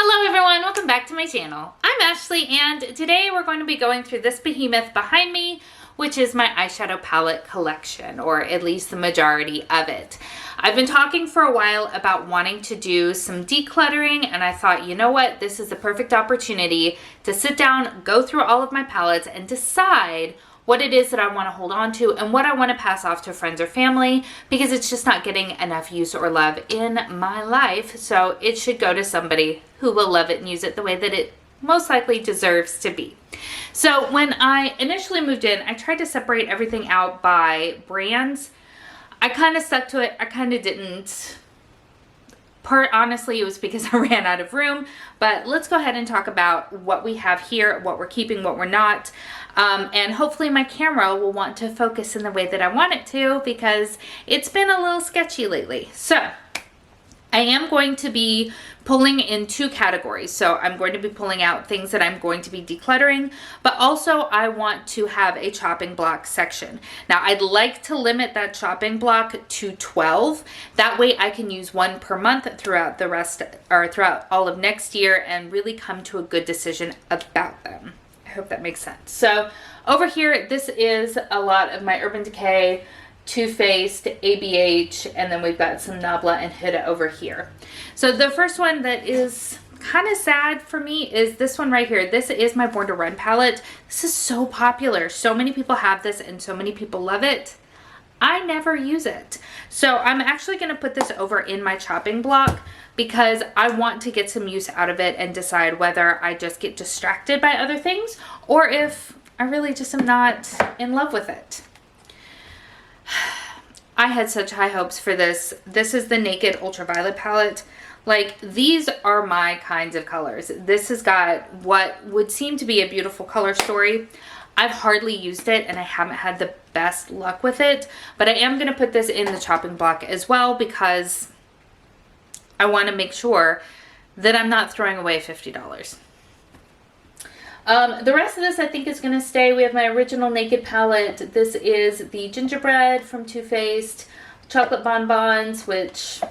Hello everyone, welcome back to my channel. I'm Ashley and today we're going to be going through this behemoth behind me, which is my eyeshadow palette collection, or at least the majority of it. I've been talking for a while about wanting to do some decluttering, and I thought, you know what, this is the perfect opportunity to sit down, go through all of my palettes and decide what it is that I want to hold on to and what I want to pass off to friends or family, because it's just not getting enough use or love in my life. So it should go to somebody who will love it and use it the way that it most likely deserves to be. So when I initially moved in, I tried to separate everything out by brands. I kind of stuck to it. I kind of didn't. Honestly, it was because I ran out of room, but let's go ahead and talk about what we have here, what we're keeping, what we're not, and hopefully my camera will want to focus in the way that I want it to, because it's been a little sketchy lately. So I am going to be pulling in two categories. So I'm going to be pulling out things that I'm going to be decluttering, but also I want to have a chopping block section. Now I'd like to limit that chopping block to 12. That way I can use one per month throughout the rest, or throughout all of next year, and really come to a good decision about them. I hope that makes sense. So over here, this is a lot of my Urban Decay, Too Faced, ABH, and then we've got some Nabla and Huda over here. So the first one that is kind of sad for me is this one right here. This is my Born to Run palette. This is so popular. So many people have this and so many people love it. I never use it. So I'm actually going to put this over in my chopping block because I want to get some use out of it and decide whether I just get distracted by other things or if I really just am not in love with it. I had such high hopes for this. This is the Naked Ultraviolet palette. Like, these are my kinds of colors. This has got what would seem to be a beautiful color story. I've hardly used it and I haven't had the best luck with it, but I am going to put this in the chopping block as well because I want to make sure that I'm not throwing away $50. The rest of this I think is going to stay. We have my original Naked palette. This is the Gingerbread from Too Faced, Chocolate Bonbons, which,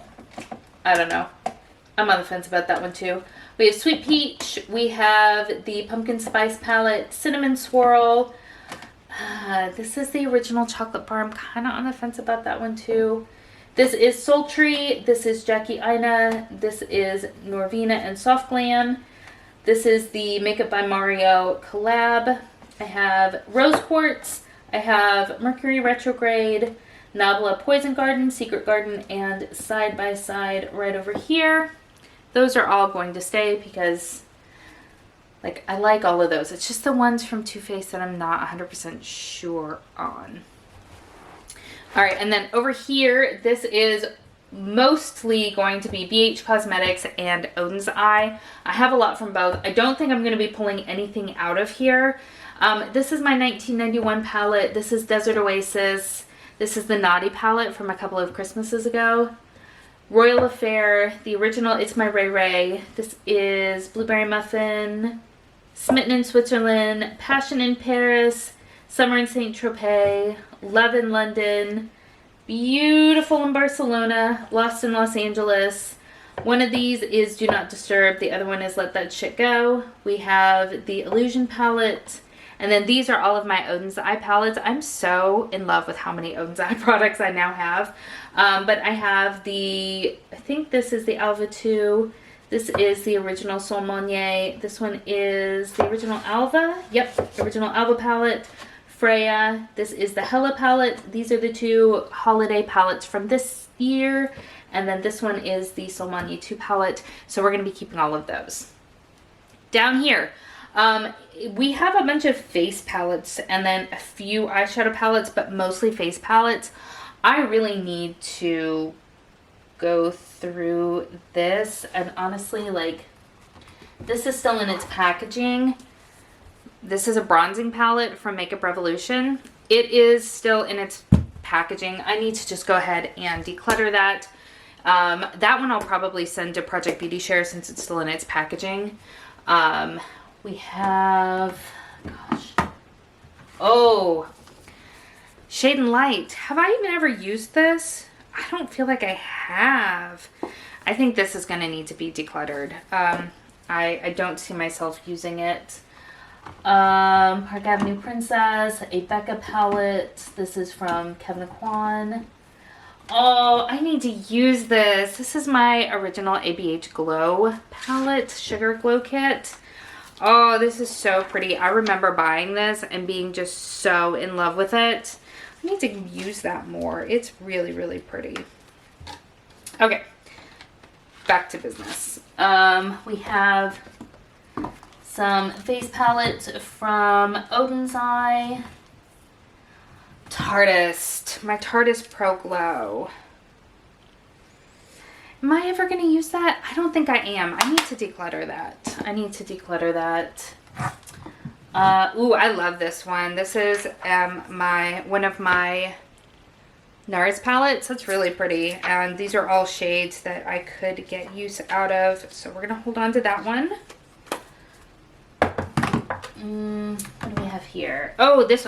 I don't know. I'm on the fence about that one too. We have Sweet Peach. We have the Pumpkin Spice palette, Cinnamon Swirl. This is the original Chocolate Bar. I'm kind of on the fence about that one too. This is Sultry. This is Jackie Aina. This is Norvina and Soft Glam. This is the Makeup by Mario collab. I have Rose Quartz. I have Mercury Retrograde, Nabla Poison Garden, Secret Garden, and Side by Side right over here. Those are all going to stay because, like, I like all of those. It's just the ones from Too Faced that I'm not 100% sure on. All right, and then over here, this is mostly going to be BH Cosmetics and Odin's Eye. I have a lot from both. I don't think I'm going to be pulling anything out of here. This is my 1991 palette. This is Desert Oasis. This is the Naughty palette from a couple of Christmases ago. Royal Affair, the original It's My Ray Ray. This is Blueberry Muffin, Smitten in Switzerland, Passion in Paris, Summer in Saint Tropez, Love in London, Beautiful in Barcelona, Lost in Los Angeles. One of these is Do Not Disturb. The other one is Let That Shit Go. We have the Illusion palette. And then these are all of my Odin's Eye palettes. I'm so in love with how many Odin's Eye products I now have. But I have the, I think this is the Alva 2. This is the original Sol Monnier. This one is the original Alva. Yep, original Alva palette. Freya. This is the Hella palette. These are the two holiday palettes from this year. And then this one is the Sol Monnier 2 palette. So we're going to be keeping all of those. Down here, we have a bunch of face palettes and then a few eyeshadow palettes, but mostly face palettes. I really need to go through this, and honestly, like, this is still in its packaging. This is a bronzing palette from Makeup Revolution. It is still in its packaging. I need to just go ahead and declutter that. That one I'll probably send to Project Beauty Share since it's still in its packaging. We have, gosh, oh, Shade and Light. Have I even ever used this? I don't feel like I have. I think this is going to need to be decluttered. I don't see myself using it. Park Avenue Princess, a Becca palette. This is from Kevin Kwan. Oh, I need to use this. This is my original ABH Glow palette, Sugar Glow Kit. Oh, this is so pretty. I remember buying this and being just so in love with it. I need to use that more. It's really, really pretty. Okay, back to business. We have some face palettes from Odin's Eye. Tartist, my Tartist Pro Glow. Am I ever going to use that? I don't think I am. I need to declutter that. I need to declutter that. Ooh, I love this one. This is one of my NARS palettes. It's really pretty. And these are all shades that I could get use out of. So we're going to hold on to that one. What do we have here? Oh, this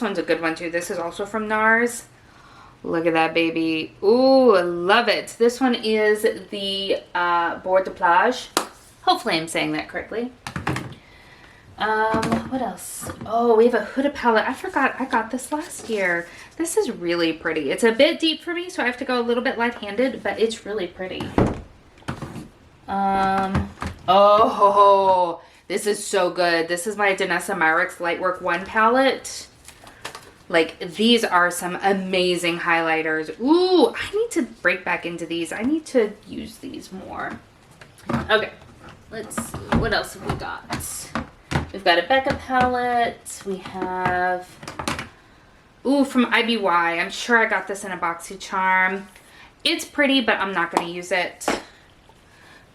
one's a good one too. This is also from NARS. Look at that baby. Ooh, I love it. This one is the Bord de Plage. Hopefully I'm saying that correctly. What else? Oh, we have a Huda palette. I forgot I got this last year. This is really pretty. It's a bit deep for me, so I have to go a little bit light-handed, but it's really pretty. Oh, this is so good. This is my Danessa Myricks Lightwork 1 palette. Like, these are some amazing highlighters. Ooh, I need to break back into these. I need to use these more. Okay, let's see. What else have we got? We've got a Becca palette. We have, ooh, from IBY. I'm sure I got this in a BoxyCharm. It's pretty, but I'm not going to use it.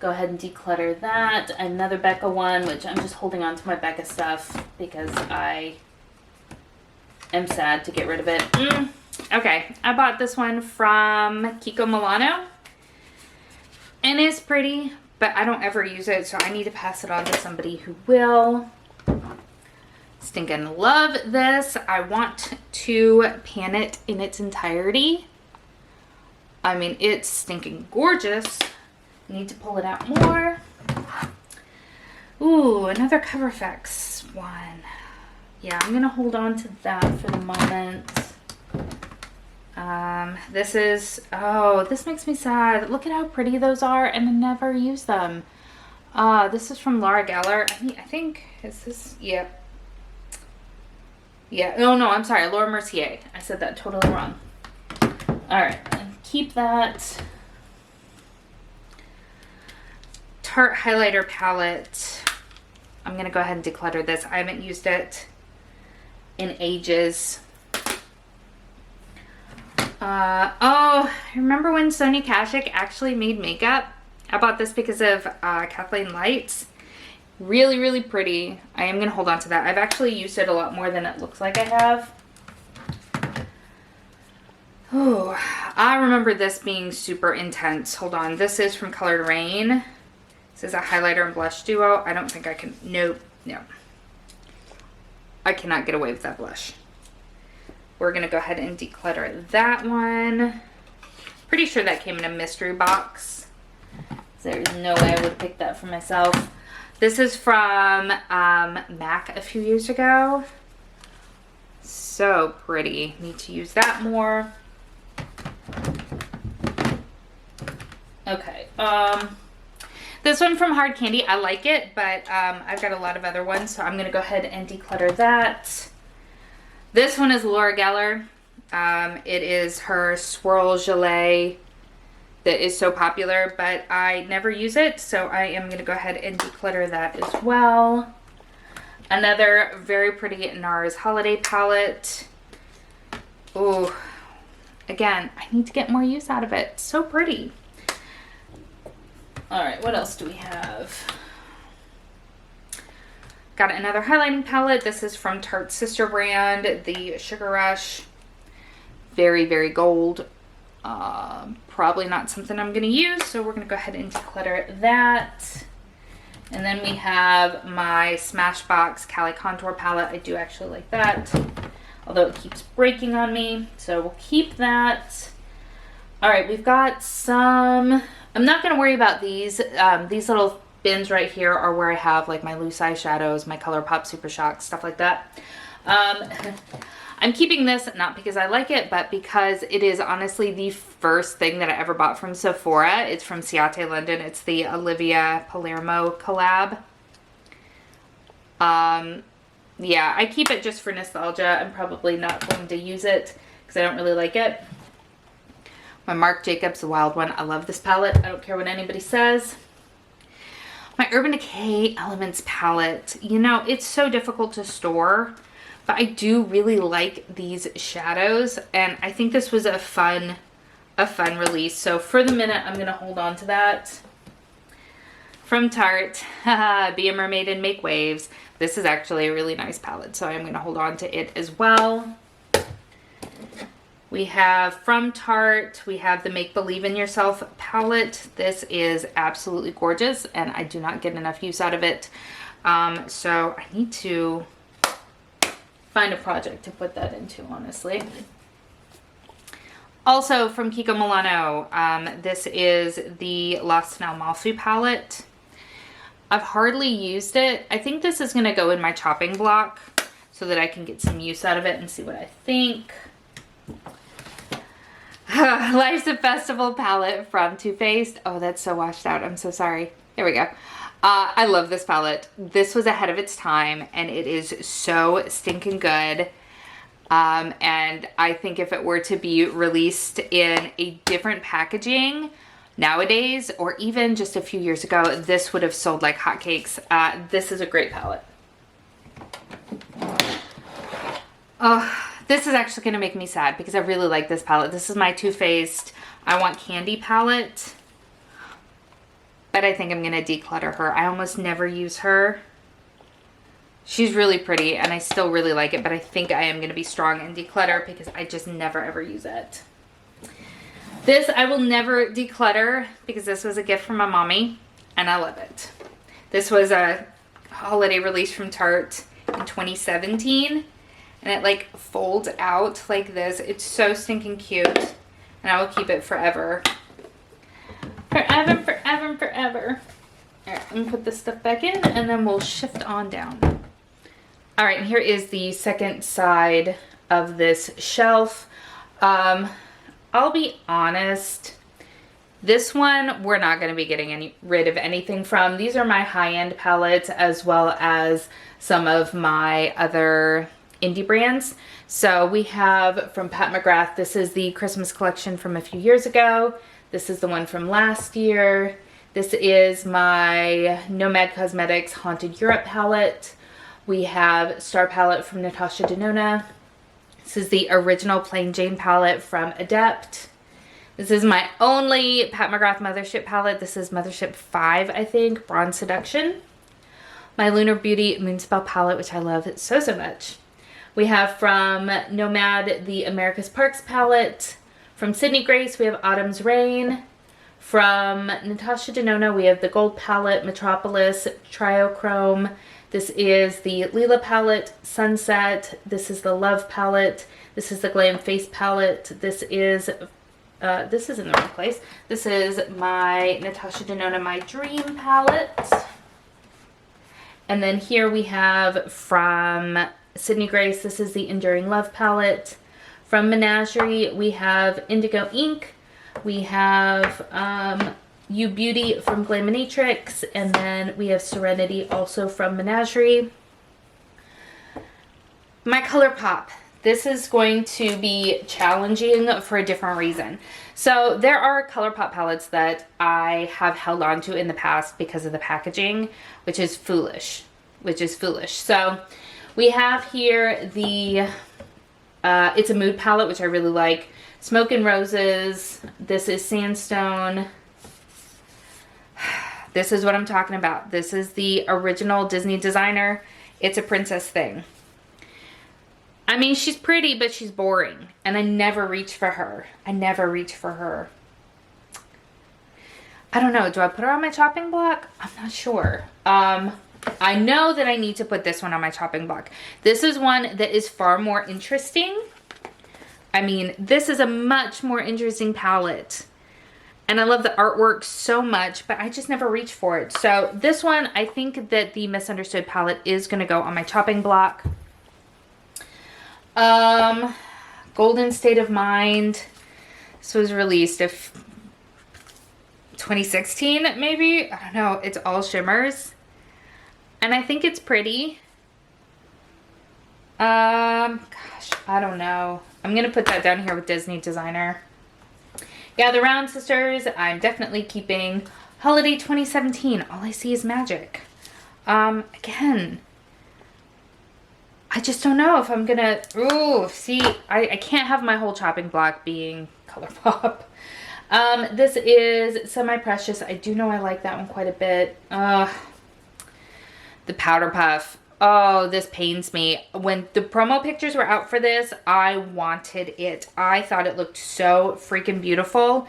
Go ahead and declutter that. Another Becca one, which I'm just holding on to my Becca stuff because I am sad to get rid of it. Okay, I bought this one from Kiko Milano. And it's pretty, but I don't ever use it, so I need to pass it on to somebody who will. Stinking love this. I want to pan it in its entirety. I mean, it's stinking gorgeous. Need to pull it out more. Ooh, another Cover FX one. Yeah, I'm gonna hold on to that for the moment. This is, oh, this makes me sad. Look at how pretty those are, and I never use them. This is from Laura Geller. I think, is this, yeah. Yeah, no, I'm sorry, Laura Mercier. I said that totally wrong. All right, keep that. Tarte highlighter palette. I'm going to go ahead and declutter this. I haven't used it in ages. Oh, remember when Sonia Kashuk actually made makeup? I bought this because of Kathleen Lights. Really, really pretty. I am going to hold on to that. I've actually used it a lot more than it looks like I have. Oh, I remember this being super intense. Hold on. This is from Colored Rain. This is a highlighter and blush duo. I don't think I can, no. I cannot get away with that blush. We're going to go ahead and declutter that one. Pretty sure that came in a mystery box. There's no way I would have picked that for myself. This is from MAC a few years ago. So pretty. Need to use that more. Okay. This one from Hard Candy, I like it, but I've got a lot of other ones, so I'm going to go ahead and declutter that. This one is Laura Geller. It is her Swirl Gelée that is so popular, but I never use it, so I am going to go ahead and declutter that as well. Another very pretty NARS holiday palette. Oh, again, I need to get more use out of it. So pretty. All right, what else do we have? Got another highlighting palette. This is from Tarte's sister brand, the Sugar Rush. Very, very gold. Probably not something I'm going to use, so we're going to go ahead and declutter that. And then we have my Smashbox Cali Contour palette. I do actually like that, although it keeps breaking on me, so we'll keep that. All right, we've got some, I'm not going to worry about these little bins right here are where I have like my loose eyeshadows, my ColourPop Super Shock, stuff like that. I'm keeping this not because I like it, but because it is honestly the first thing that I ever bought from Sephora. It's from Ciate London. It's the Olivia Palermo collab. Yeah, I keep it just for nostalgia. I'm probably not going to use it because I don't really like it. My Marc Jacobs Wild One. I love this palette. I don't care what anybody says. My Urban Decay Elements palette. You know, it's so difficult to store, but I do really like these shadows, and I think this was a fun release. So for the minute, I'm going to hold on to that. From Tarte, Be a Mermaid and Make Waves. This is actually a really nice palette, so I'm going to hold on to it as well. We have from Tarte, we have the Make Believe in Yourself palette. This is absolutely gorgeous, and I do not get enough use out of it. So I need to find a project to put that into, honestly. Also from Kiko Milano, this is the Lost in Amalfi palette. I've hardly used it. I think this is going to go in my chopping block so that I can get some use out of it and see what I think. Life's a Festival palette from Too Faced. Oh, that's so washed out. I'm so sorry. There we go. I love this palette. This was ahead of its time, and it is so stinking good. And I think if it were to be released in a different packaging nowadays, or even just a few years ago, this would have sold like hotcakes. This is a great palette. Oh, this is actually going to make me sad because I really like this palette. This is my Too Faced I Want Candy palette. But I think I'm going to declutter her. I almost never use her. She's really pretty and I still really like it, but I think I am going to be strong and declutter because I just never ever use it. This I will never declutter because this was a gift from my mommy and I love it. This was a holiday release from Tarte in 2017 and it like folds out like this. It's so stinking cute and I will keep it forever. Forever, forever, forever. Alright, let me put this stuff back in and then we'll shift on down. Alright, here is the second side of this shelf. I'll be honest, this one we're not going to be getting rid of anything from. These are my high-end palettes as well as some of my other indie brands. So we have from Pat McGrath, this is the Christmas collection from a few years ago. This is the one from last year. This is my Nomad Cosmetics Haunted Europe palette. We have Star palette from Natasha Denona. This is the original Plain Jane palette from Adept. This is my only Pat McGrath Mothership palette. This is Mothership 5, I think, Bronze Seduction. My Lunar Beauty Moonspell palette, which I love so, so much. We have from Nomad the America's Parks palette. From Sydney Grace, we have Autumn's Rain. From Natasha Denona, we have the Gold palette, Metropolis, Triochrome. This is the Lila palette, Sunset. This is the Love palette. This is the Glam Face palette. This is in the wrong place. This is my Natasha Denona My Dream palette. And then here we have from Sydney Grace, this is the Enduring Love palette. From Menagerie, we have Indigo Ink. We have You Beauty from Glaminatrix, and then we have Serenity also from Menagerie. My ColourPop. This is going to be challenging for a different reason. So there are ColourPop palettes that I have held on to in the past because of the packaging, which is foolish. So we have here the It's a Mood palette, which I really like. Smoke and Roses. This is Sandstone. This is what I'm talking about. This is the original Disney designer. It's a princess thing. I mean, she's pretty, but she's boring. And I never reach for her. I don't know. Do I put her on my chopping block? I'm not sure. I know that I need to put this one on my chopping block. This is one that is far more interesting. I mean, this is a much more interesting palette. And I love the artwork so much, but I just never reach for it. So this one, I think that the Misunderstood palette is going to go on my chopping block. Golden State of Mind. This was released if 2016, maybe? I don't know. It's all shimmers. And I think it's pretty. Gosh, I don't know. I'm going to put that down here with Disney Designer. Yeah, the Round Sisters, I'm definitely keeping. Holiday 2017, All I See Is Magic. Again, I just don't know if I'm gonna, ooh, see, I can't have my whole chopping block being ColourPop. This is Semi Precious. I do know I like that one quite a bit. The Powder Puff. Oh, this pains me. When the promo pictures were out for this, I wanted it. I thought it looked so freaking beautiful.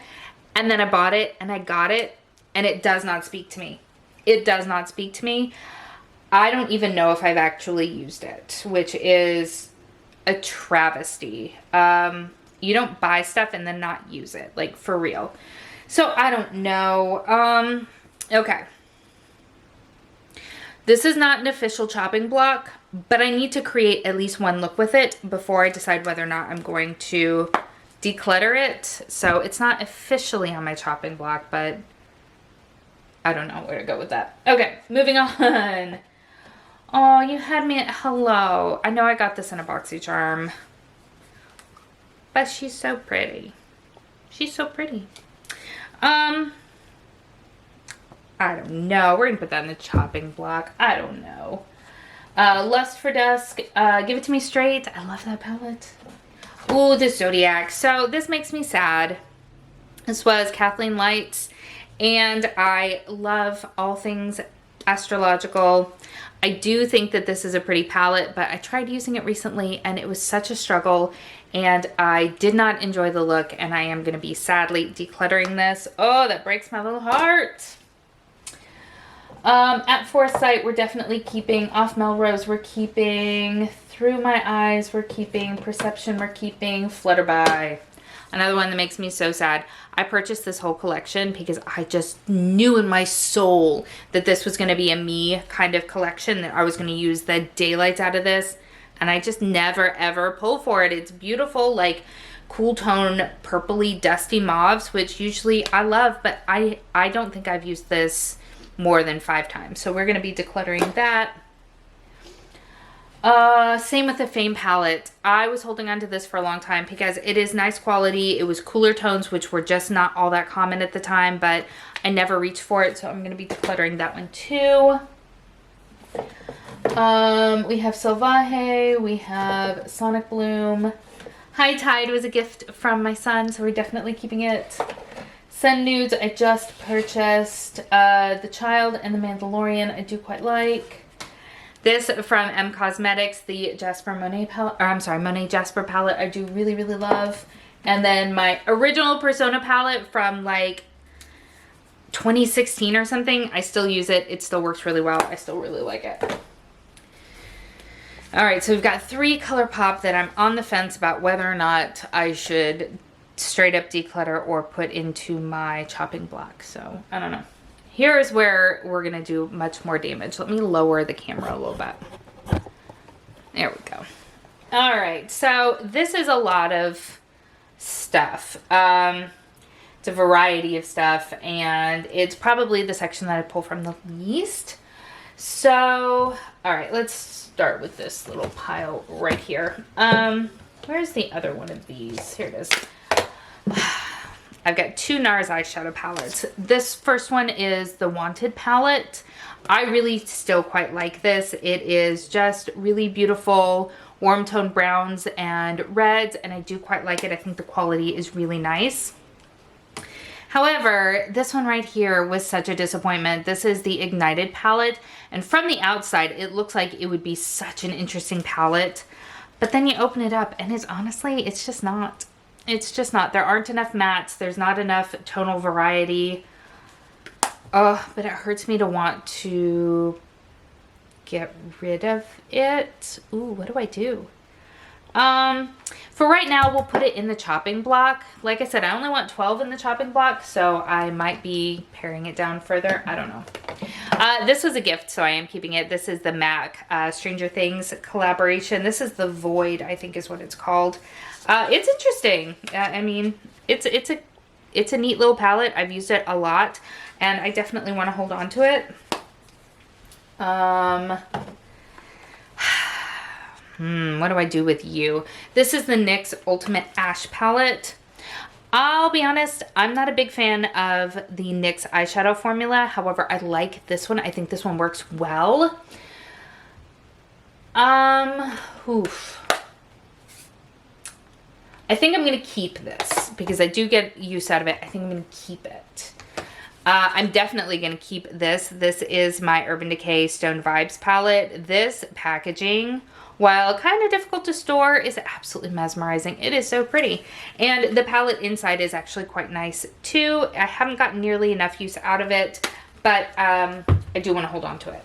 And then I bought it and I got it and it does not speak to me. It does not speak to me. I don't even know if I've actually used it, which is a travesty. You don't buy stuff and then not use it, like for real. So I don't know. Okay. This is not an official chopping block, but I need to create at least one look with it before I decide whether or not I'm going to declutter it. So it's not officially on my chopping block, but I don't know where to go with that. Okay, moving on. Oh, you had me at hello. I know I got this in a BoxyCharm, but she's so pretty. She's so pretty. I don't know. We're going to put that in the chopping block. I don't know. Lust for Dusk. Give It To Me Straight. I love that palette. Ooh, the Zodiac. So this makes me sad. This was Kathleen Light's. And I love all things astrological. I do think that this is a pretty palette, but I tried using it recently and it was such a struggle. And I did not enjoy the look. And I am going to be sadly decluttering this. Oh, that breaks my little heart. At Foresight, we're definitely keeping. Off Melrose, we're keeping. Through My Eyes, we're keeping. Perception, we're keeping. Flutterby. Another one that makes me so sad. I purchased this whole collection because I just knew in my soul that this was going to be a me kind of collection, that I was going to use the daylights out of this. And I just never, ever pull for it. It's beautiful, like cool tone, purpley, dusty mauves, which usually I love, but I don't think I've used this more than 5 times. So we're going to be decluttering that. Same with the Fame palette. I was holding on to this for a long time because it is nice quality. It was cooler tones, which were just not all that common at the time, but I never reached for it. So I'm going to be decluttering that one too. We have Salvaje. We have Sonic Bloom. High Tide was a gift from my son, so we're definitely keeping it. Sun Nudes I just purchased. The Child and the Mandalorian I do quite like. This from M Cosmetics, the Jasper Monet palette, or I'm sorry, Monet Jasper palette I do really, really love. And then my original Persona palette from like 2016 or something. I still use it. It still works really well. I still really like it. All right, so we've got 3 ColourPop that I'm on the fence about whether or not I should straight up declutter or put into my chopping block. So I don't know. Here's where we're gonna do much more damage. Let me lower the camera a little bit. There we go. All right, so this is a lot of stuff. It's a variety of stuff, and it's probably the section that I pull from the least. So, all right, let's start with this little pile right here. Where's the other one of these? Here it is. I've got 2 NARS eyeshadow palettes. This first one is the Wanted palette. I really still quite like this. It is just really beautiful warm tone browns and reds, and I do quite like it. I think the quality is really nice. However, this one right here was such a disappointment. This is the Ignited palette, and from the outside, it looks like it would be such an interesting palette. But then you open it up, and it's honestly, it's just not. It's just not. There aren't enough mattes. There's not enough tonal variety. Oh, but it hurts me to want to get rid of it. Ooh, what do I do? For right now, we'll put it in the chopping block. Like I said, I only want 12 in the chopping block, so I might be paring it down further. I don't know. This was a gift, so I am keeping it. This is the MAC Stranger Things collaboration. This is the Void, I think is what it's called. It's interesting. I mean, it's a neat little palette. I've used it a lot, and I definitely want to hold on to it. What do I do with you? This is the NYX Ultimate Ash palette. I'll be honest, I'm not a big fan of the NYX eyeshadow formula. However, I like this one. I think this one works well. Oof. I think I'm going to keep this because I do get use out of it. I think I'm going to keep it. I'm definitely going to keep this. This is my Urban Decay Stone Vibes palette. This packaging, while kind of difficult to store, is absolutely mesmerizing. It is so pretty. And the palette inside is actually quite nice too. I haven't gotten nearly enough use out of it, but I do want to hold on to it.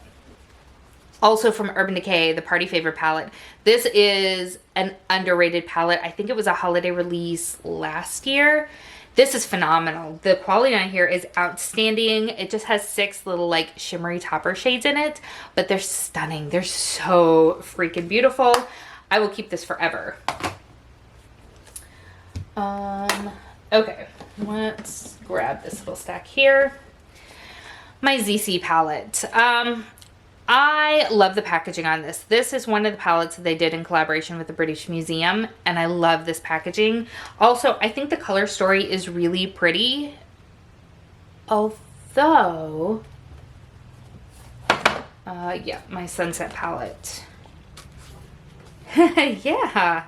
Also from Urban Decay, the Party Favor palette. This is an underrated palette. I think it was a holiday release last year. This is phenomenal. The quality on here is outstanding. It just has 6 little like shimmery topper shades in it, but they're stunning. They're so freaking beautiful. I will keep this forever. Okay, let's grab this little stack here. My ZC palette. I love the packaging on this. This is one of the palettes that they did in collaboration with the British Museum, and I love this packaging. Also, I think the color story is really pretty. Although, yeah, my Sunset palette. Yeah.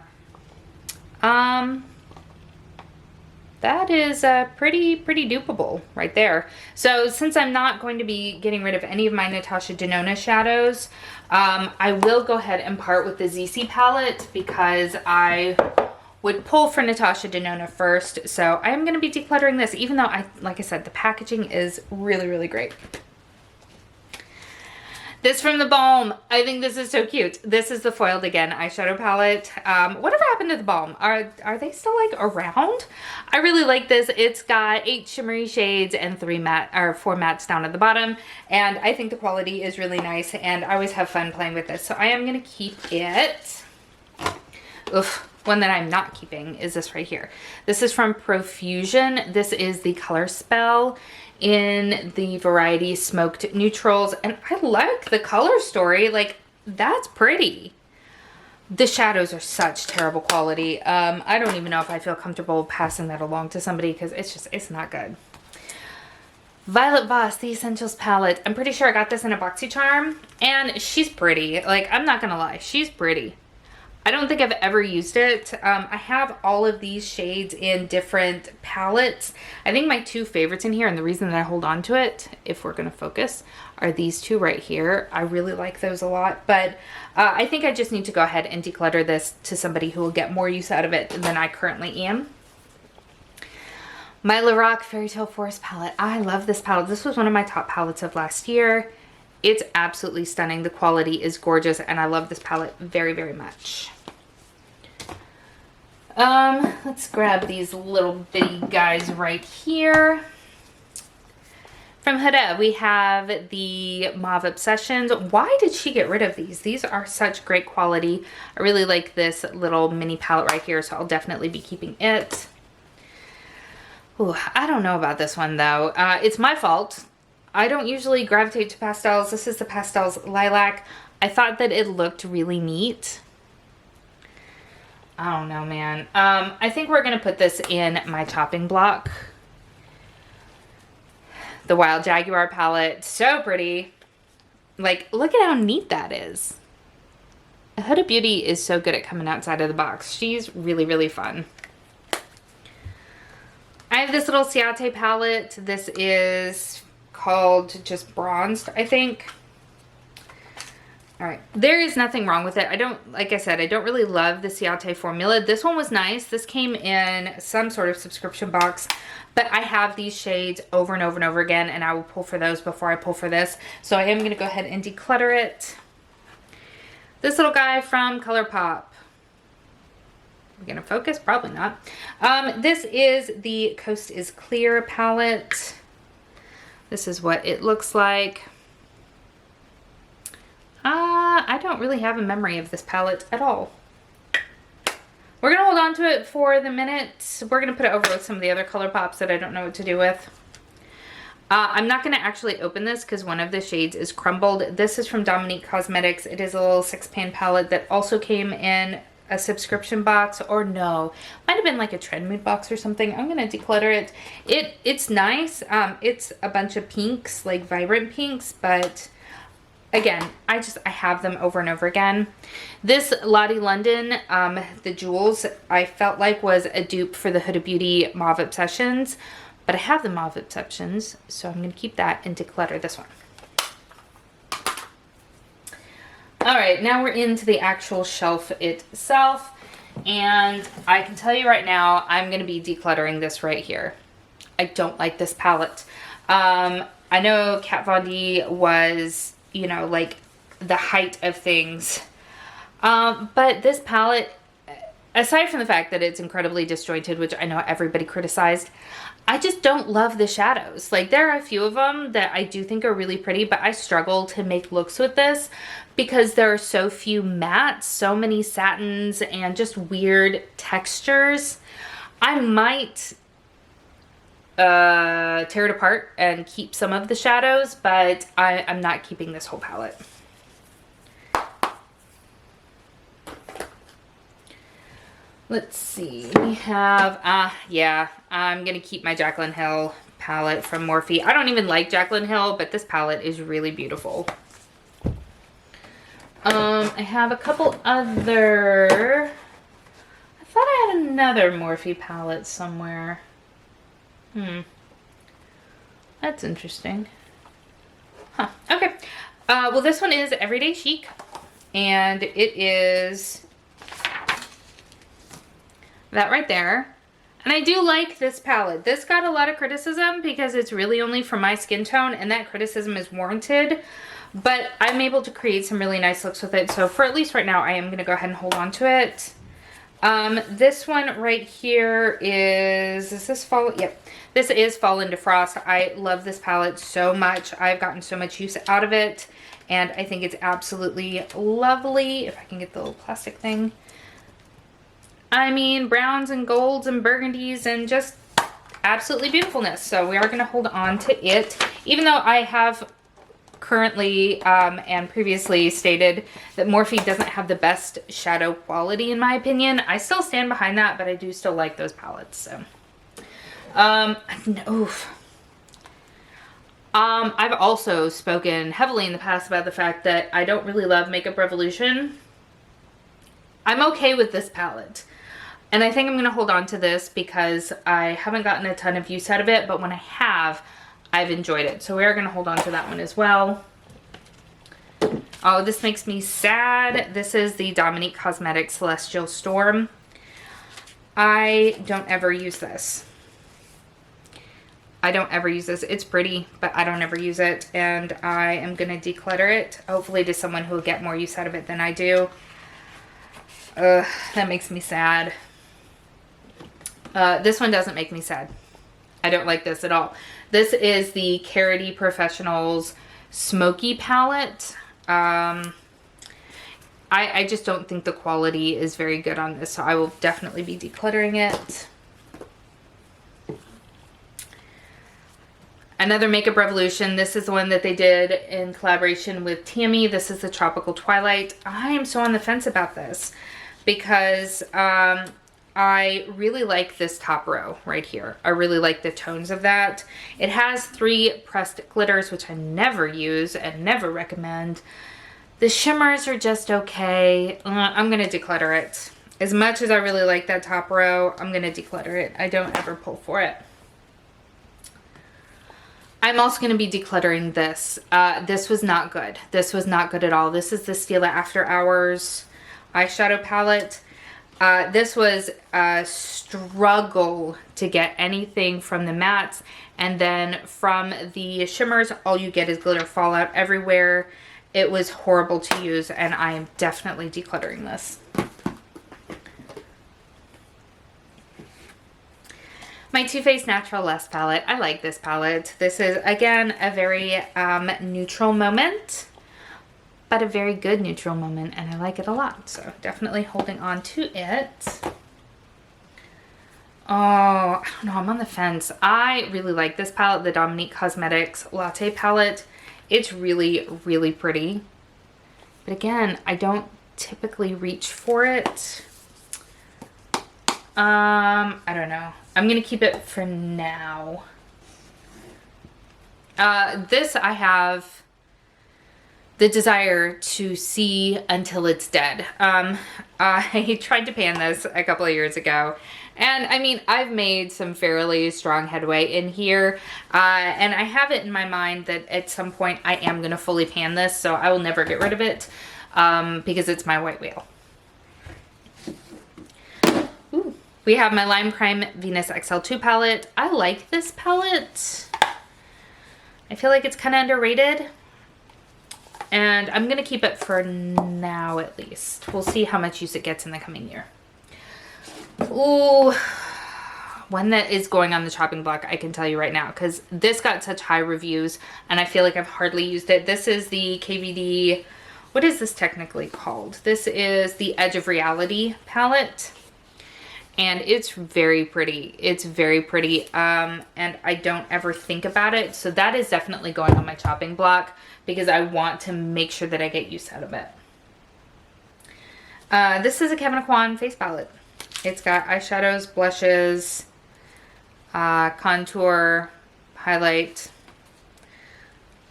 That is pretty dupeable right there. So since I'm not going to be getting rid of any of my Natasha Denona shadows, I will go ahead and part with the ZC palette because I would pull for Natasha Denona first. So I am going to be decluttering this, even though like I said, the packaging is really great. This from the Balm. I think this is so cute. This is the Foiled Again eyeshadow palette. Whatever happened to the Balm? Are they still like around? I really like this. It's got 8 shimmery shades and 4 mattes down at the bottom. And I think the quality is really nice, and I always have fun playing with this. So I am going to keep it. Oof. One that I'm not keeping is this right here. This is from Profusion. This is the Color Spell in the variety Smoked Neutrals, and I like the color story. Like, that's pretty. The shadows are such terrible quality. I don't even know if I feel comfortable passing that along to somebody because it's not good. Violet Voss, the Essentials palette. I'm pretty sure I got this in a BoxyCharm, and she's pretty. Like, I'm not gonna lie, she's pretty. I don't think I've ever used it. I have all of these shades in different palettes. I think my 2 favorites in here, and the reason that I hold on to it, if we're going to focus, are these 2 right here. I really like those a lot, but I think I just need to go ahead and declutter this to somebody who will get more use out of it than I currently am. My Lorac Fairy Tale Forest palette. I love this palette. This was one of my top palettes of last year. It's absolutely stunning. The quality is gorgeous, and I love this palette very much. Let's grab these little bitty guys right here. From Huda, we have the Mauve Obsessions. Why did she get rid of these? These are such great quality. I really like this little mini palette right here, so I'll definitely be keeping it. Ooh, I don't know about this one, though. It's my fault. I don't usually gravitate to pastels. This is the Pastels Lilac. I thought that it looked really neat. I don't know, man. I think we're going to put this in my chopping block. The Wild Jaguar palette. So pretty. Like, look at how neat that is. Huda Beauty is so good at coming outside of the box. She's really fun. I have this little Ciate palette. This is called just Bronzed, I think. All right, there is nothing wrong with it. Like I said, I don't really love the Ciate formula. This one was nice. This came in some sort of subscription box, but I have these shades over and over again, and I will pull for those before I pull for this. So I am going to go ahead and declutter it. This little guy from ColourPop. We're gonna focus? Probably not. This is the Coast is Clear palette. This is what it looks like. I don't really have a memory of this palette at all. We're gonna hold on to it for the minute. We're gonna put it over with some of the other color pops that I don't know what to do with. I'm not gonna actually open this because one of the shades is crumbled. This is from Dominique Cosmetics. It is a little 6-pan palette that also came in a subscription box, or no, might have been like a Trend Mood box or something. I'm gonna declutter it. It's nice. It's a bunch of pinks, like vibrant pinks, but again, I have them over and over again. This Lottie London, the Jewels, I felt like was a dupe for the Huda Beauty Mauve Obsessions, but I have the Mauve Obsessions, so I'm gonna keep that and declutter this one. All right, now we're into the actual shelf itself, and I can tell you right now, I'm gonna be decluttering this right here. I don't like this palette. I know Kat Von D was, you know, like the height of things, but this palette, aside from the fact that it's incredibly disjointed, which I know everybody criticized, I just don't love the shadows. Like, there are a few of them that I do think are really pretty, but I struggle to make looks with this because there are so few mattes, so many satins, and just weird textures. I might tear it apart and keep some of the shadows, but I'm not keeping this whole palette. Let's see, we have, yeah, I'm gonna keep my Jaclyn Hill palette from Morphe. I don't even like Jaclyn Hill, but this palette is really beautiful. I have a couple other, I thought I had another Morphe palette somewhere. That's interesting. Huh, okay. Well, this one is Everyday Chic, and it is that right there. And I do like this palette. This got a lot of criticism because it's really only for my skin tone, and that criticism is warranted. But I'm able to create some really nice looks with it. So for at least right now, I am going to go ahead and hold on to it. This one right here is this Fall? Yep. This is Fall into Frost. I love this palette so much. I've gotten so much use out of it, and I think it's absolutely lovely. If I can get the little plastic thing. I mean, browns and golds and burgundies and just absolutely beautifulness. So we are going to hold on to it, even though I have currently and previously stated that Morphe doesn't have the best shadow quality in my opinion. I still stand behind that, but I do still like those palettes. So I've also spoken heavily in the past about the fact that I don't really love Makeup Revolution. I'm okay with this palette, and I think I'm going to hold on to this because I haven't gotten a ton of use out of it, but when I have, I've enjoyed it. So we are going to hold on to that one as well. Oh, this makes me sad. This is the Dominique Cosmetics Celestial Storm. I don't ever use this. I don't ever use this. It's pretty, but I don't ever use it. And I am going to declutter it, hopefully to someone who will get more use out of it than I do. That makes me sad. This one doesn't make me sad. I don't like this at all. This is the Carity Professionals Smoky Palette. I just don't think the quality is very good on this, so I will definitely be decluttering it. Another Makeup Revolution. This is the one that they did in collaboration with Tammy. This is the Tropical Twilight. I am so on the fence about this because I really like this top row right here. I really like the tones of that. It has 3 pressed glitters, which I never use and never recommend. The shimmers are just okay. I'm going to declutter it. As much as I really like that top row, I'm going to declutter it. I don't ever pull for it. I'm also going to be decluttering this. This was not good. This was not good at all. This is the Stila After Hours eyeshadow palette. This was a struggle to get anything from the mattes, and then from the shimmers, all you get is glitter fallout everywhere. It was horrible to use, and I am definitely decluttering this. My Too Faced Natural Lust palette. I like this palette. This is, again, a very neutral moment, but a very good neutral moment, and I like it a lot. So definitely holding on to it. Oh, I don't know. I'm on the fence. I really like this palette, the Dominique Cosmetics Latte palette. It's really, really pretty. But again, I don't typically reach for it. I don't know. I'm going to keep it for now. This I have the desire to see until it's dead. I tried to pan this a couple of years ago. And I mean, I've made some fairly strong headway in here. And I have it in my mind that at some point I am going to fully pan this. So I will never get rid of it because it's my white whale. Ooh. We have my Lime Crime Venus XL2 palette. I like this palette. I feel like it's kind of underrated. And I'm going to keep it for now at least. We'll see how much use it gets in the coming year. Ooh, one that is going on the chopping block, I can tell you right now, because this got such high reviews and I feel like I've hardly used it. This is the KVD, what is this technically called? This is the Edge of Reality palette. And it's very pretty. It's very pretty. And I don't ever think about it. So that is definitely going on my chopping block because I want to make sure that I get use out of it. This is a Kevyn Aucoin face palette. It's got eyeshadows, blushes, contour, highlight.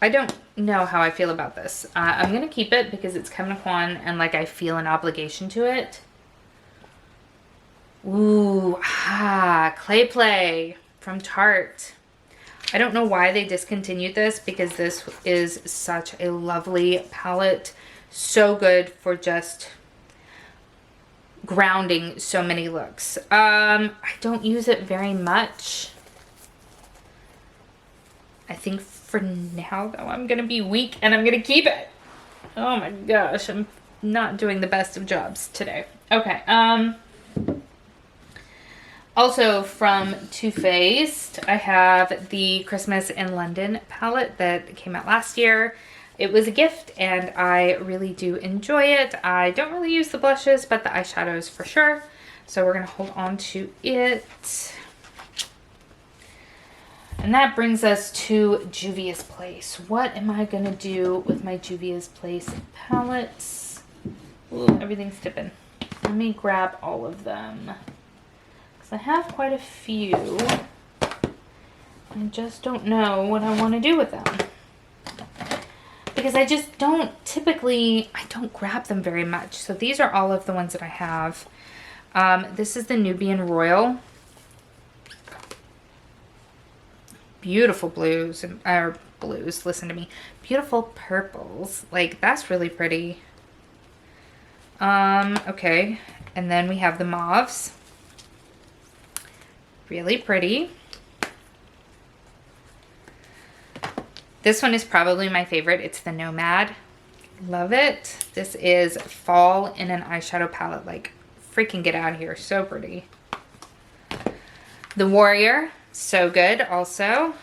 I don't know how I feel about this. I'm going to keep it because it's Kevyn Aucoin and like I feel an obligation to it. Ooh, Clay Play from Tarte. I don't know why they discontinued this because this is such a lovely palette. So good for just grounding so many looks. I don't use it very much. I think for now though I'm gonna be weak and I'm gonna keep it. Oh my gosh, I'm not doing the best of jobs today. Okay, also from Too Faced, I have the Christmas in London palette that came out last year. It was a gift and I really do enjoy it. I don't really use the blushes, but the eyeshadows for sure. So we're going to hold on to it. And that brings us to Juvia's Place. What am I going to do with my Juvia's Place palettes? Ooh, everything's tipping. Let me grab all of them. Because I have quite a few. I just don't know what I want to do with them. Because I just don't typically, I don't grab them very much. So these are all of the ones that I have. This is the Nubian Royal. Beautiful blues, or blues, listen to me. Beautiful purples. Like, that's really pretty. Okay. And then we have the mauves. Really pretty. This one is probably my favorite. It's the Nomad. Love it. This is fall in an eyeshadow palette. Like, freaking get out of here. So pretty. The Warrior. So good also.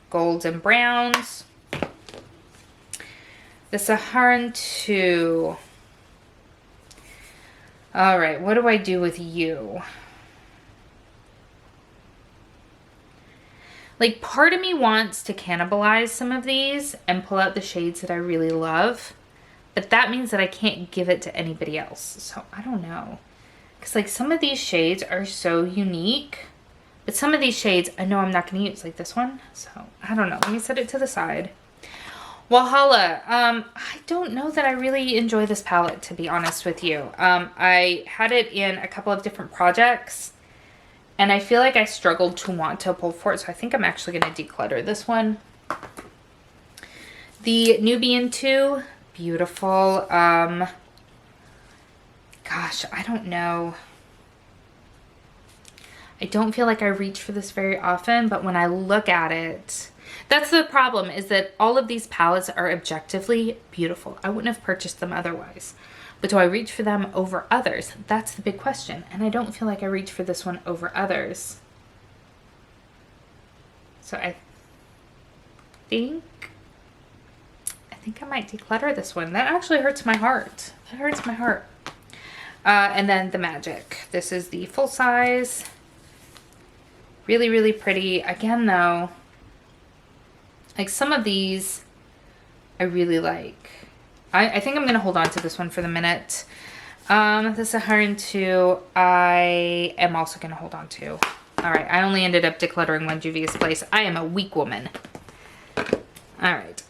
Golds and browns. The Saharan 2. All right, what do I do with you? Like, part of me wants to cannibalize some of these and pull out the shades that I really love. But that means that I can't give it to anybody else. So, I don't know. Because, like, some of these shades are so unique. But some of these shades, I know I'm not going to use. Like this one. So, I don't know. Let me set it to the side. Walhalla. I don't know that I really enjoy this palette, to be honest with you. I had it in a couple of different projects. And I feel like I struggled to want to pull for it. So I think I'm actually going to declutter this one. The Nubian 2. Beautiful. Gosh, I don't know. I don't feel like I reach for this very often. But when I look at it, that's the problem, is that all of these palettes are objectively beautiful. I wouldn't have purchased them otherwise. But do I reach for them over others? That's the big question. And I don't feel like I reach for this one over others. So I think I might declutter this one. That actually hurts my heart. That hurts my heart. And then the Magic. This is the full size. Really, really pretty. Again, though, like some of these I really like. I think I'm going to hold on to this one for the minute. This is 102. I am also going to hold on to. All right. I only ended up decluttering one Juvia's Place. I am a weak woman. All right.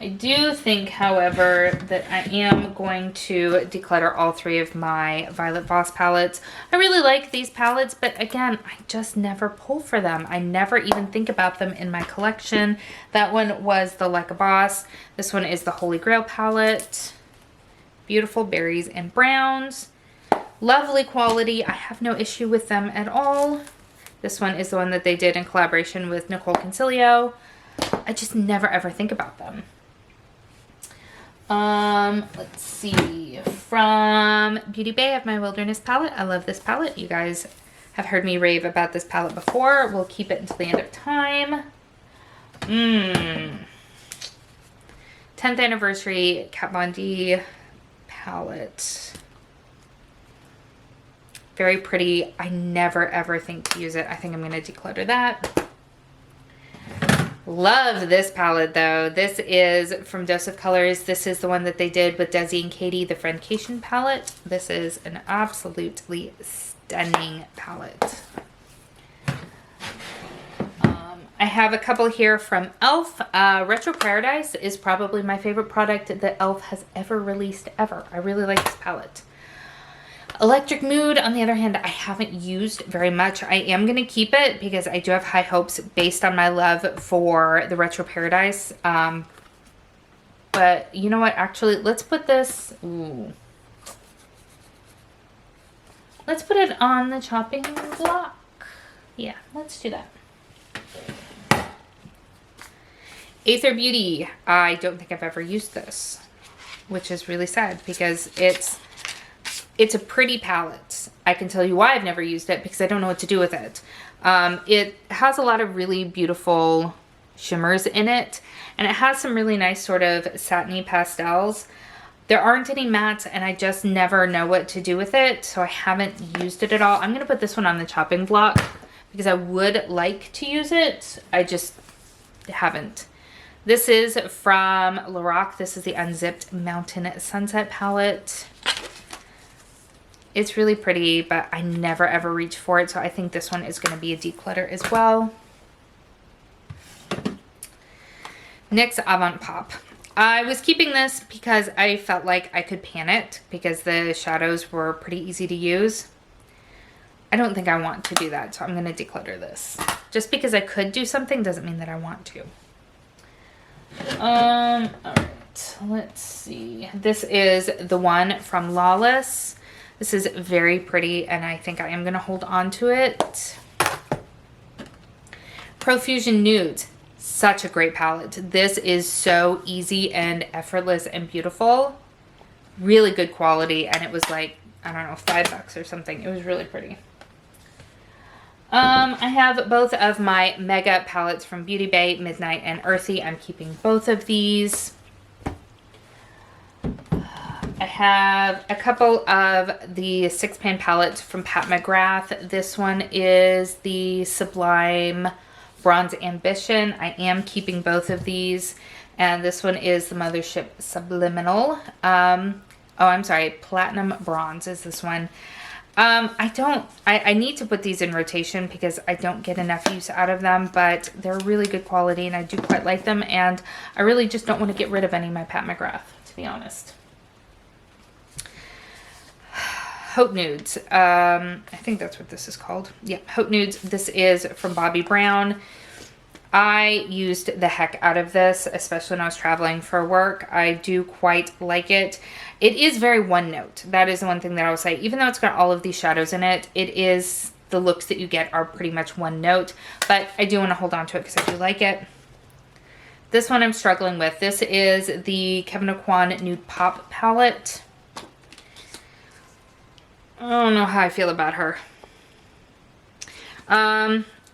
I do think, however, that I am going to declutter all three of my Violet Voss palettes. I really like these palettes, but again, I just never pull for them. I never even think about them in my collection. That one was the Like a Boss. This one is the Holy Grail palette. Beautiful berries and browns. Lovely quality. I have no issue with them at all. This one is the one that they did in collaboration with Nicole Concilio. I just never ever think about them. Let's see. From Beauty Bay, I have my Wilderness palette. I love this palette. You guys have heard me rave about this palette before. We'll keep it until the end of time. 10th anniversary Kat Von D palette. Very pretty. I never ever think to use it. I think I'm going to declutter that. Love this palette though. This is from Dose of Colors. This is the one that they did with Desi and Katie, the Friendcation palette. This is an absolutely stunning palette. I have a couple here from e.l.f. Retro Paradise is probably my favorite product that e.l.f. has ever released ever. I really like this palette. Electric Mood, on the other hand, I haven't used very much. I am going to keep it because I do have high hopes based on my love for the Retro Paradise. But you know what? Actually, let's put this... Ooh. Let's put it on the chopping block. Yeah, let's do that. Aether Beauty. I don't think I've ever used this, which is really sad because it's a pretty palette. I can tell you why I've never used it because I don't know what to do with it. It has a lot of really beautiful shimmers in it, and it has some really nice sort of satiny pastels. There aren't any mattes, and I just never know what to do with it, so I haven't used it at all. I'm going to put this one on the chopping block because I would like to use it. I just haven't. This is from Lorac. This is the Unzipped Mountain Sunset palette. It's really pretty, but I never ever reach for it, so I think this one is going to be a declutter as well. NYX Avant Pop. I was keeping this because I felt like I could pan it because the shadows were pretty easy to use. I don't think I want to do that, so I'm going to declutter this. Just because I could do something doesn't mean that I want to. All right, let's see. This is the one from Lawless. This is very pretty, and I think I am going to hold on to it. Profusion Nudes. Such a great palette. This is so easy and effortless and beautiful. Really good quality, and it was like, I don't know, $5 or something. It was really pretty. I have both of my Mega palettes from Beauty Bay, Midnight and Earthy. I'm keeping both of these. I have a couple of the 6-pan palettes from Pat McGrath. This one is the Sublime Bronze Ambition. I am keeping both of these. And this one is the Mothership Subliminal. I'm sorry, Platinum Bronze is this one. I need to put these in rotation because I don't get enough use out of them, but they're really good quality and I do quite like them. And I really just don't want to get rid of any of my Pat McGrath, to be honest. Hope Nudes. I think that's what this is called. Yeah, Hope Nudes. This is from Bobbi Brown. I used the heck out of this, especially when I was traveling for work. I do quite like it. It is very one note. That is the one thing that I will say. Even though it's got all of these shadows in it, it is, the looks that you get are pretty much one note. But I do want to hold on to it because I do like it. This one I'm struggling with. This is the Kevyn Aucoin Nude Pop palette. I don't know how I feel about her.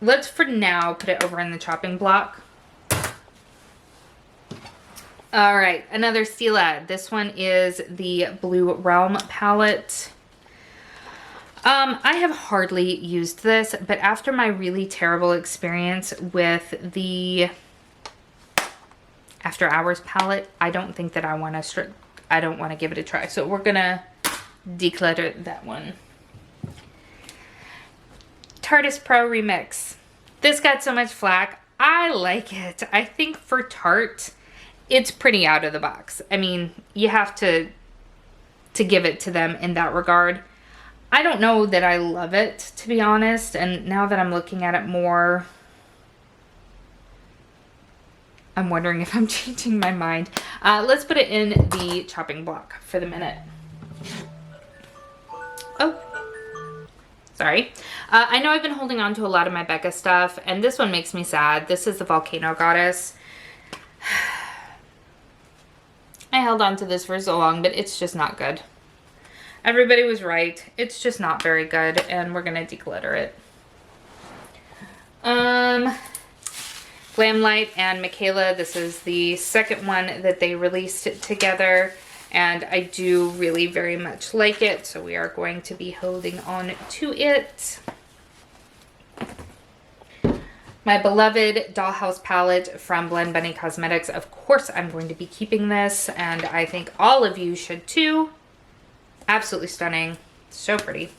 let's for now put it over in the chopping block. All right, another Stila. This one is the Blue Realm palette. I have hardly used this, but after my really terrible experience with the After Hours palette, I don't think that I want to give it a try. So we're gonna declutter that one. Tarte Pro Remix. This got so much flack. I like it. I think for Tarte, it's pretty out of the box. I mean, you have to give it to them in that regard. I don't know that I love it, to be honest. And now that I'm looking at it more, I'm wondering if I'm changing my mind. Let's put it in the chopping block for the minute. Oh, sorry. I know I've been holding on to a lot of my Becca stuff, and this one makes me sad. This is the Volcano Goddess. I held on to this for so long, but it's just not good. Everybody was right. It's just not very good, and we're gonna declutter it. Glamlight and Michaela, this is the second one that they released together, and I do really very much like it, so we are going to be holding on to it. My beloved Dollhouse palette from Blend Bunny Cosmetics. Of course, I'm going to be keeping this, and I think all of you should too. Absolutely stunning. So pretty.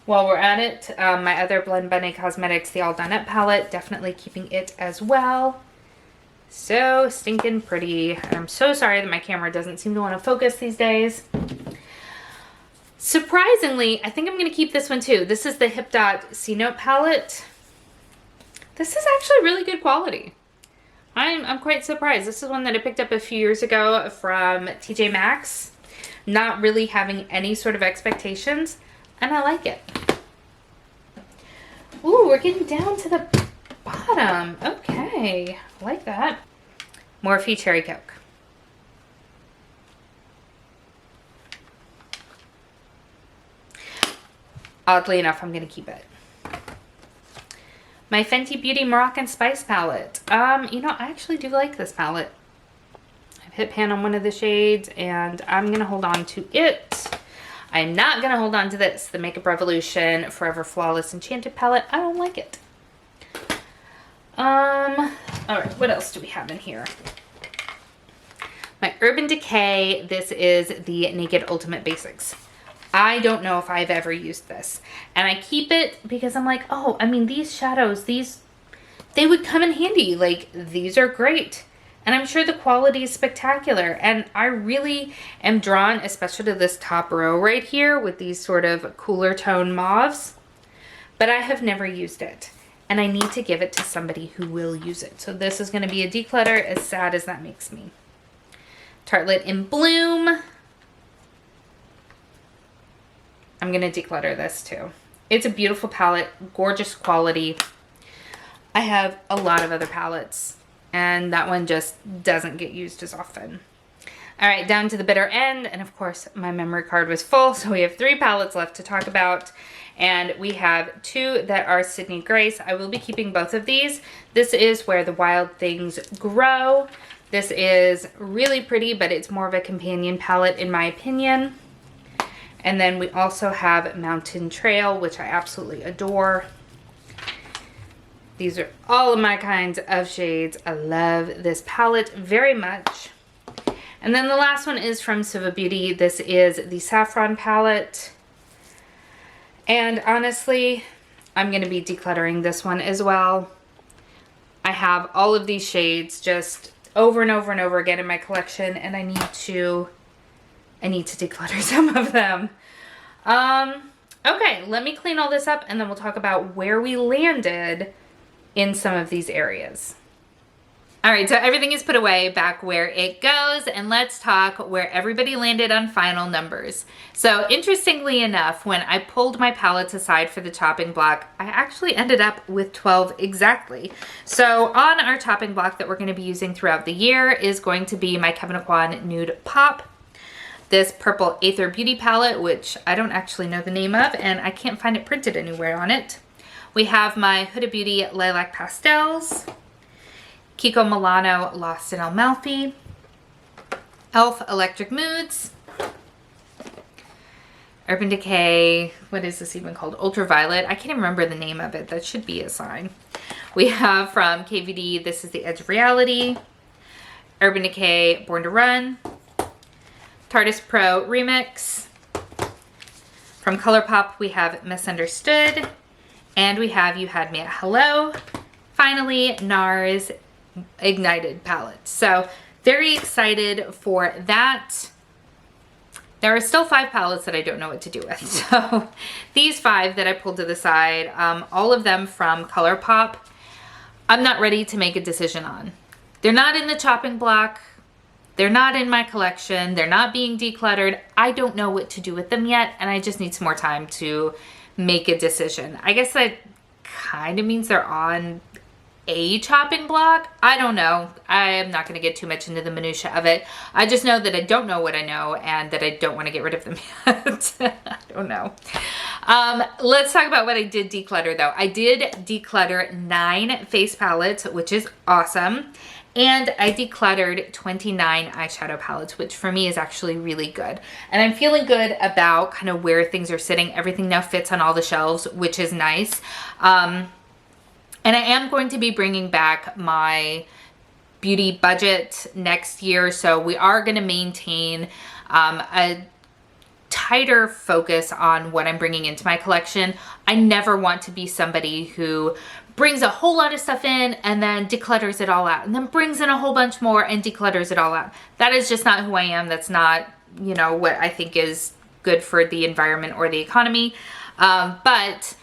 While we're at it, my other Blend Bunny Cosmetics, the All Done Up palette, definitely keeping it as well. So stinking pretty. And I'm so sorry that my camera doesn't seem to want to focus these days. Surprisingly, I think I'm going to keep this one too. This is the Hip Dot C-Note palette. This is actually really good quality. I'm quite surprised. This is one that I picked up a few years ago from TJ Maxx. Not really having any sort of expectations, and I like it. Ooh, we're getting down to the bottom. Okay, I like that. Morphe Cherry Coke. Oddly enough, I'm gonna keep it. My Fenty Beauty Moroccan Spice palette. You know, I actually do like this palette. I've hit pan on one of the shades, and I'm gonna hold on to it. I'm not gonna hold on to this, the Makeup Revolution Forever Flawless Enchanted palette. I don't like it. All right, what else do we have in here? My Urban Decay. This is the Naked Ultimate Basics. I don't know if I've ever used this, and I keep it because I'm like, oh, I mean, these shadows, they would come in handy. Like, these are great. And I'm sure the quality is spectacular. And I really am drawn, especially to this top row right here with these sort of cooler tone mauves. But I have never used it. And I need to give it to somebody who will use it. So this is going to be a declutter, as sad as that makes me. Tartelette in Bloom. I'm going to declutter this too. It's a beautiful palette, gorgeous quality. I have a lot of other palettes, and that one just doesn't get used as often. All right, down to the bitter end, and of course my memory card was full, so we have 3 palettes left to talk about, and we have 2 that are Sydney Grace. I will be keeping both of these. This is Where the Wild Things Grow. This is really pretty, but it's more of a companion palette in my opinion. And then we also have Mountain Trail, which I absolutely adore. These are all of my kinds of shades. I love this palette very much. And then the last one is from Suva Beauty. This is the Saffron palette. And honestly, I'm going to be decluttering this one as well. I have all of these shades just over and over and over again in my collection, and I need to declutter some of them. Okay, let me clean all this up, and then we'll talk about where we landed in some of these areas. All right, so everything is put away back where it goes, and let's talk where everybody landed on final numbers. So interestingly enough, when I pulled my palettes aside for the chopping block, I actually ended up with 12 exactly. So on our chopping block that we're going to be using throughout the year is going to be my Kevyn Aucoin Nude Pop, this purple Aether Beauty palette, which I don't actually know the name of, and I can't find it printed anywhere on it. We have my Huda Beauty Lilac Pastels, Kiko Milano Lost in Amalfi, Elf Electric Moods, Urban Decay, what is this even called? Ultraviolet. I can't even remember the name of it. That should be a sign. We have from KVD, this is The Edge of Reality, Urban Decay, Born to Run, Tardis Pro Remix. From ColourPop, we have Misunderstood, and we have You Had Me at Hello. Finally, NARS Ignited palette. So very excited for that. There are still 5 palettes that I don't know what to do with. So these 5 that I pulled to the side, all of them from ColourPop, I'm not ready to make a decision on. They're not in the chopping block. They're not in my collection. They're not being decluttered. I don't know what to do with them yet, and I just need some more time to make a decision. I guess that kind of means they're on a chopping block. I don't know. I am not going to get too much into the minutia of it. I just know that I don't know what I know and that I don't want to get rid of them yet. I don't know. Let's talk about what I did declutter though. I did declutter 9 face palettes, which is awesome. And I decluttered 29 eyeshadow palettes, which for me is actually really good. And I'm feeling good about kind of where things are sitting. Everything now fits on all the shelves, which is nice. And I am going to be bringing back my beauty budget next year. So we are going to maintain a tighter focus on what I'm bringing into my collection. I never want to be somebody who brings a whole lot of stuff in and then declutters it all out and then brings in a whole bunch more and declutters it all out. That is just not who I am. That's not, you know, what I think is good for the environment or the economy. But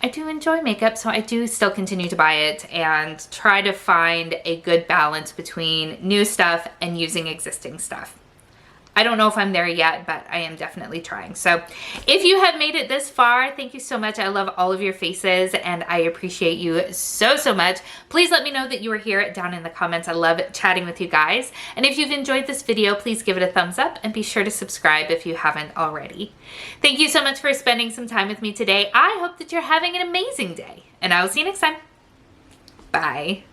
I do enjoy makeup, so I do still continue to buy it and try to find a good balance between new stuff and using existing stuff. I don't know if I'm there yet, but I am definitely trying. So if you have made it this far, thank you so much. I love all of your faces and I appreciate you so, so much. Please let me know that you are here down in the comments. I love chatting with you guys. And if you've enjoyed this video, please give it a thumbs up and be sure to subscribe if you haven't already. Thank you so much for spending some time with me today. I hope that you're having an amazing day and I will see you next time. Bye.